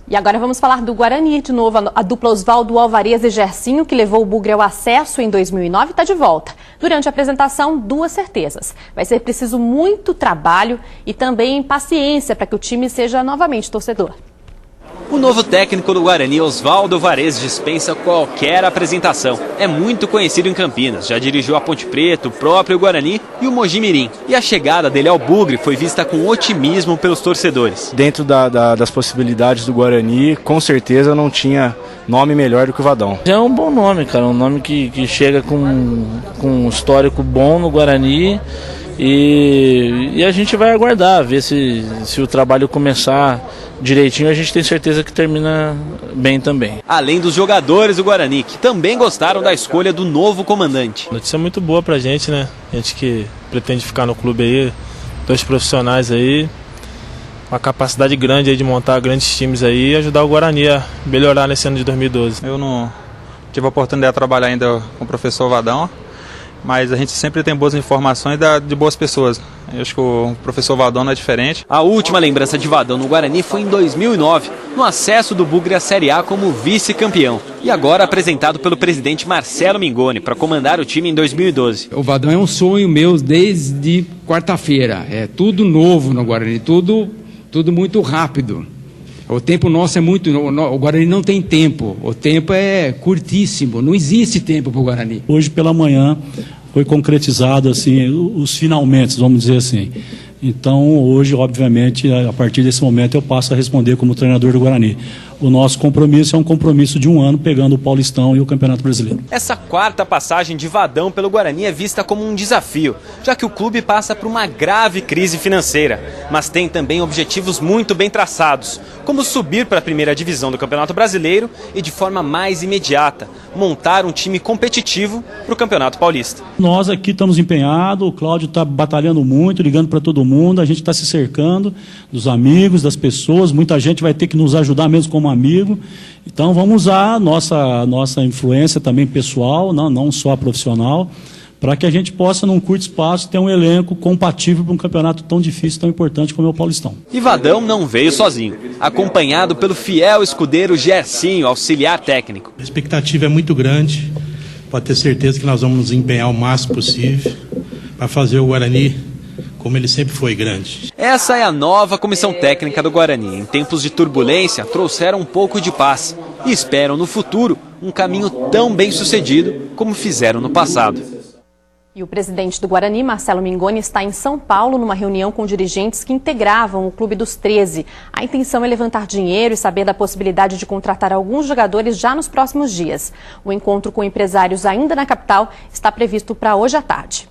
E agora vamos falar do Guarani de novo. A dupla Osvaldo Alvarez e Gersinho, que levou o Bugre ao acesso em 2009, está de volta. Durante a apresentação, duas certezas. Vai ser preciso muito trabalho e também paciência para que o time seja novamente torcedor. O novo técnico do Guarani, Osvaldo Alvarez, dispensa qualquer apresentação. É muito conhecido em Campinas, já dirigiu a Ponte Preta, o próprio Guarani e o Mogi Mirim. E a chegada dele ao Bugre foi vista com otimismo pelos torcedores. Dentro das possibilidades do Guarani, com certeza não tinha nome melhor do que o Vadão. É um bom nome, cara, um nome que chega com um histórico bom no Guarani. E a gente vai aguardar, ver se o trabalho começar direitinho, a gente tem certeza que termina bem também. Além dos jogadores do Guarani, que também gostaram da escolha do novo comandante. Notícia muito boa pra gente, né? A gente que pretende ficar no clube aí, dois profissionais aí, uma capacidade grande aí de montar grandes times aí e ajudar o Guarani a melhorar nesse ano de 2012. Eu não tive a oportunidade de trabalhar ainda com o professor Vadão, mas a gente sempre tem boas informações de boas pessoas. Eu acho que o professor Vadão não é diferente. A última lembrança de Vadão no Guarani foi em 2009, no acesso do Bugre à Série A como vice-campeão. E agora apresentado pelo presidente Marcelo Mingoni para comandar o time em 2012. O Vadão é um sonho meu desde quarta-feira. É tudo novo no Guarani, tudo muito rápido. O tempo nosso é muito... O Guarani não tem tempo. O tempo é curtíssimo. Não existe tempo para o Guarani. Hoje pela manhã foi concretizado assim, os finalmente, vamos dizer assim. Então hoje, obviamente, a partir desse momento eu passo a responder como treinador do Guarani. O nosso compromisso é um compromisso de um ano, pegando o Paulistão e o Campeonato Brasileiro. Essa quarta passagem de Vadão pelo Guarani é vista como um desafio, já que o clube passa por uma grave crise financeira, mas tem também objetivos muito bem traçados, como subir para a primeira divisão do Campeonato Brasileiro e, de forma mais imediata, montar um time competitivo para o Campeonato Paulista. Nós aqui estamos empenhados, o Cláudio está batalhando muito, ligando para todo mundo, a gente está se cercando dos amigos, das pessoas, muita gente vai ter que nos ajudar mesmo como amigo. Então vamos usar a nossa influência também pessoal, não só profissional, para que a gente possa, num curto espaço, ter um elenco compatível para um campeonato tão difícil, tão importante como é o Paulistão. E Vadão não veio sozinho, acompanhado pelo fiel escudeiro Gersinho, auxiliar técnico. A expectativa é muito grande, pode ter certeza que nós vamos nos empenhar o máximo possível para fazer o Guarani como ele sempre foi grande. Essa é a nova comissão técnica do Guarani. Em tempos de turbulência, trouxeram um pouco de paz e esperam no futuro um caminho tão bem sucedido como fizeram no passado. E o presidente do Guarani, Marcelo Mingoni, está em São Paulo numa reunião com dirigentes que integravam o Clube dos 13. A intenção é levantar dinheiro e saber da possibilidade de contratar alguns jogadores já nos próximos dias. O encontro com empresários ainda na capital está previsto para hoje à tarde.